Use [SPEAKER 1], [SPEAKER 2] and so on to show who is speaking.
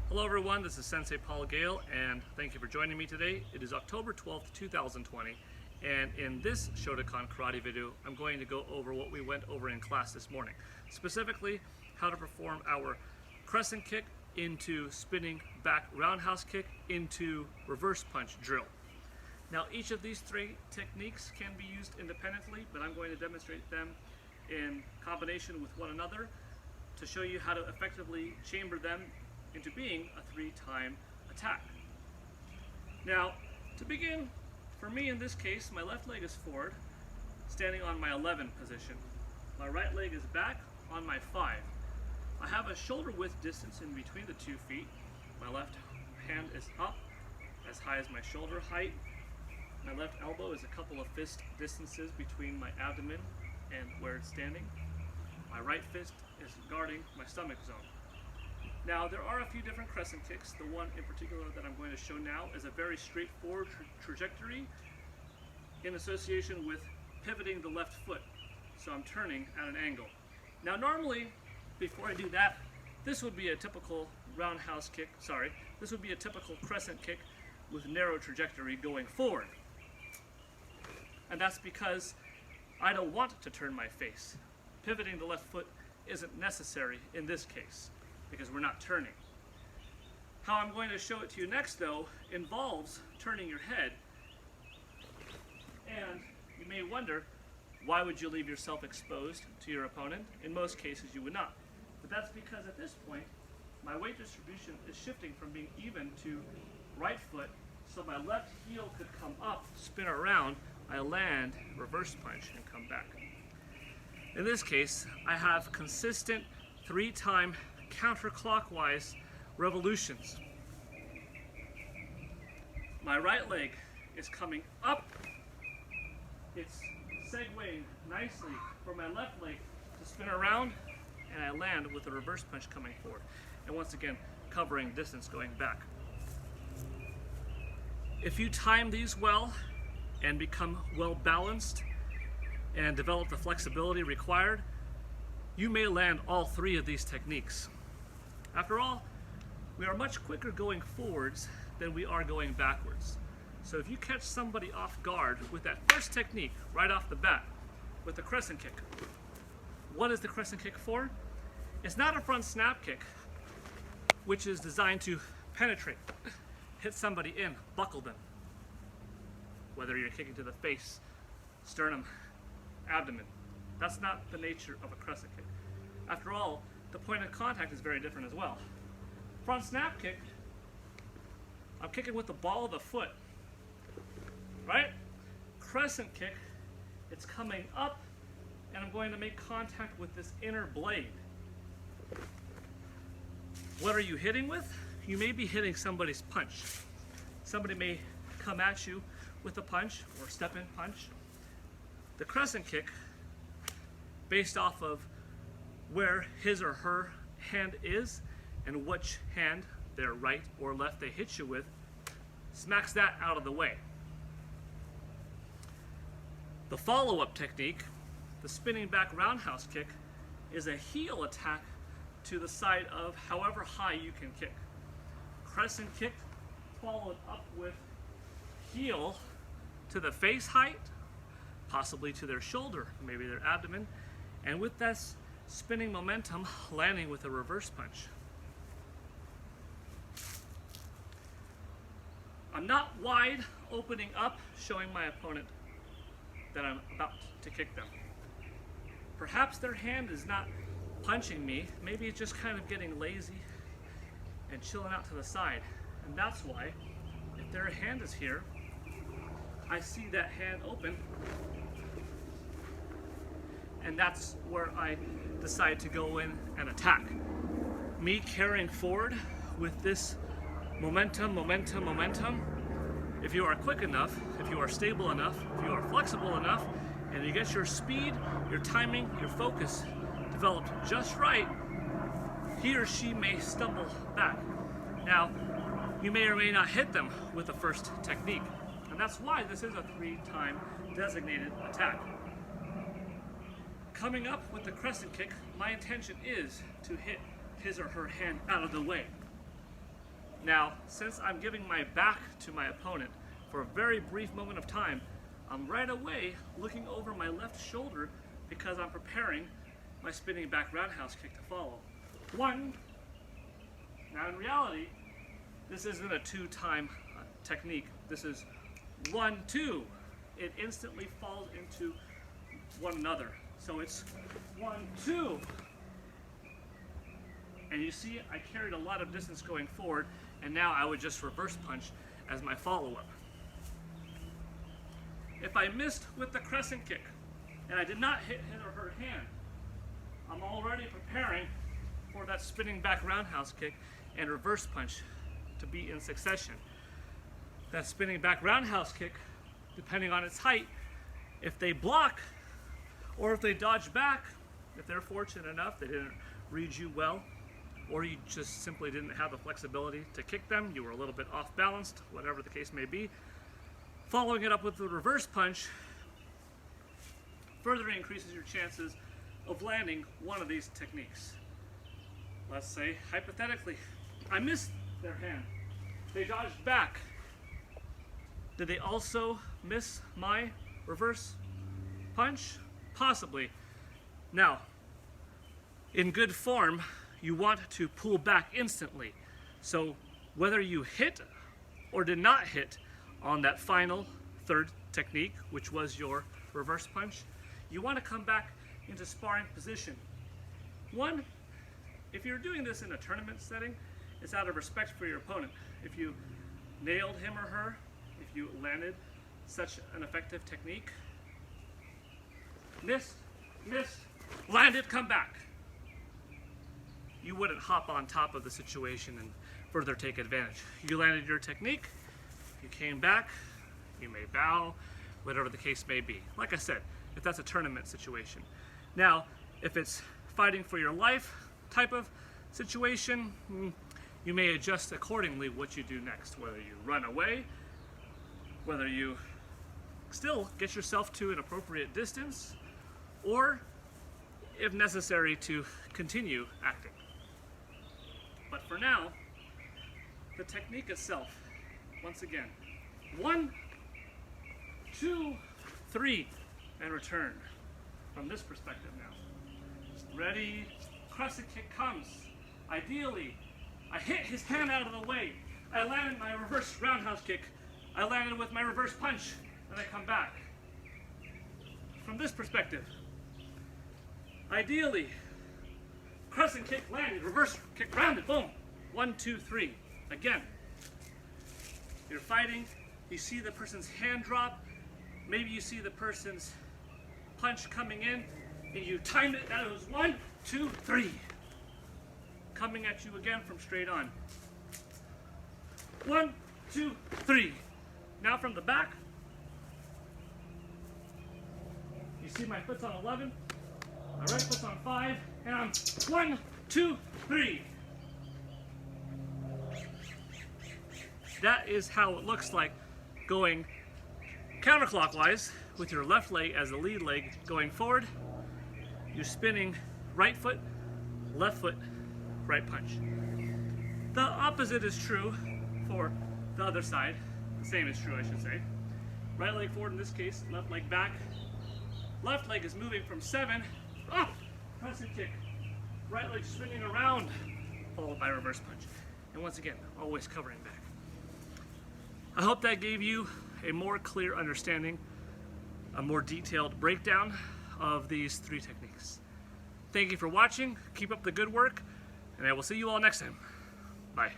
[SPEAKER 1] Hello everyone, this is Sensei Gale, and thank you for joining me today. It is October 12th, 2020, and in this Shotokan karate video, I'm going to go over what we went over in class this morning. Specifically, how to perform our crescent kick into spinning back roundhouse kick into reverse punch drill. Now, each of these three techniques can be used independently, but I'm going to demonstrate them in combination with one another to show you how to effectively chamber them into being a three-time attack. Now, to begin, for me in this case, my left leg is forward, standing on my 11 position. My right leg is back on my 5. I have a shoulder width distance in between the 2 feet. My left hand is up as high as my shoulder height. My left elbow is a couple of fist distances between my abdomen and where it's standing. My right fist is guarding my stomach zone. Now, there are a few different crescent kicks. The one in particular that I'm going to show now is a very straightforward trajectory in association with pivoting the left foot. So I'm turning at an angle. Now, normally, before I do that, this would be a typical roundhouse kick. This would be a typical crescent kick with narrow trajectory going forward. And that's because I don't want to turn my face. Pivoting the left foot isn't necessary in this case, because we're not turning. How I'm going to show it to you next, though, involves turning your head. And you may wonder, why would you leave yourself exposed to your opponent? In most cases, you would not. But that's because at this point, my weight distribution is shifting from being even to right foot, so my left heel could come up, spin around, I land, reverse punch, and come back. In this case, I have consistent 3-time counterclockwise revolutions. My right leg is coming up. It's segueing nicely for my left leg to spin around, and I land with a reverse punch coming forward. And once again, covering distance going back. If you time these well and become well balanced and develop the flexibility required, you may land all three of these techniques. After all, we are much quicker going forwards than we are going backwards. So if you catch somebody off guard with that first technique right off the bat, with the crescent kick, what is the crescent kick for? It's not a front snap kick, which is designed to penetrate, hit somebody in, buckle them. Whether you're kicking to the face, sternum, abdomen. That's not the nature of a crescent kick. After all, the point of contact is very different as well. Front snap kick, I'm kicking with the ball of the foot, right? Crescent kick, it's coming up, and I'm going to make contact with this inner blade. What are you hitting with? You may be hitting somebody's punch. Somebody may come at you with a punch or step-in punch. The crescent kick, based off of where his or her hand is and which hand, their right or left, they hit you with, smacks that out of the way. The follow-up technique, the spinning back roundhouse kick, is a heel attack to the side of however high you can kick. Crescent kick followed up with heel to the face height, possibly to their shoulder, maybe their abdomen, and with this spinning momentum, landing with a reverse punch. I'm not wide opening up, showing my opponent that I'm about to kick them. Perhaps their hand is not punching me, maybe it's just kind of getting lazy and chilling out to the side. And that's why, if their hand is here, I see that hand open, and that's where I decide to go in and attack. Me carrying forward with this momentum, if you are quick enough, if you are stable enough, if you are flexible enough, and you get your speed, your timing, your focus developed just right, he or she may stumble back. Now, you may or may not hit them with the first technique, and that's why this is a 3-time designated attack. Coming up with the crescent kick, my intention is to hit his or her hand out of the way. Now, since I'm giving my back to my opponent for a very brief moment of time, I'm right away looking over my left shoulder because I'm preparing my spinning back roundhouse kick to follow. 1. Now in reality, this isn't a 2-time technique. This is 1, 2. It instantly falls into one another. So it's 1, 2. And you see, I carried a lot of distance going forward, and now I would just reverse punch as my follow-up. If I missed with the crescent kick, and I did not hit his or her hand, I'm already preparing for that spinning back roundhouse kick and reverse punch to be in succession. That spinning back roundhouse kick, depending on its height, if they block or if they dodge back, if they're fortunate enough, they didn't read you well, or you just simply didn't have the flexibility to kick them, you were a little bit off balanced, whatever the case may be, following it up with the reverse punch further increases your chances of landing one of these techniques. Let's say, hypothetically, I missed their hand. They dodged back. Did they also miss my reverse punch? Possibly. Now, in good form, you want to pull back instantly. So whether you hit or did not hit on that final third technique, which was your reverse punch, you want to come back into sparring position. One, if you're doing this in a tournament setting, it's out of respect for your opponent. If you nailed him or her, if you landed such an effective technique, missed, landed, come back. You wouldn't hop on top of the situation and further take advantage. You landed your technique, you came back, you may bow, whatever the case may be. Like I said, if that's a tournament situation. Now, if it's fighting for your life type of situation, you may adjust accordingly what you do next, whether you run away, whether you still get yourself to an appropriate distance, or if necessary to continue acting. But for now, the technique itself, once again, 1, 2, 3, and return. From this perspective now. Ready, crescent kick comes. Ideally, I hit his hand out of the way. I landed my reverse roundhouse kick. I landed with my reverse punch, and I come back. From this perspective, ideally, crescent kick landed, reverse kick rounded, boom. 1, 2, 3. Again, you're fighting, you see the person's hand drop, maybe you see the person's punch coming in, and you time it, that was 1, 2, 3. Coming at you again from straight on. 1, 2, 3. Now from the back, you see my foot's on 11, my right foot's on 5, and I'm 1, 2, 3. That is how it looks like going counterclockwise with your left leg as the lead leg going forward. You're spinning right foot, left foot, right punch. The opposite is true for the other side. The same is true, I should say. Right leg forward in this case, left leg back. Left leg is moving from 7 up, crescent kick. Right leg swinging around, followed by reverse punch. And once again, always covering back. I hope that gave you a more clear understanding, a more detailed breakdown of these 3 techniques. Thank you for watching, keep up the good work, and I will see you all next time. Bye.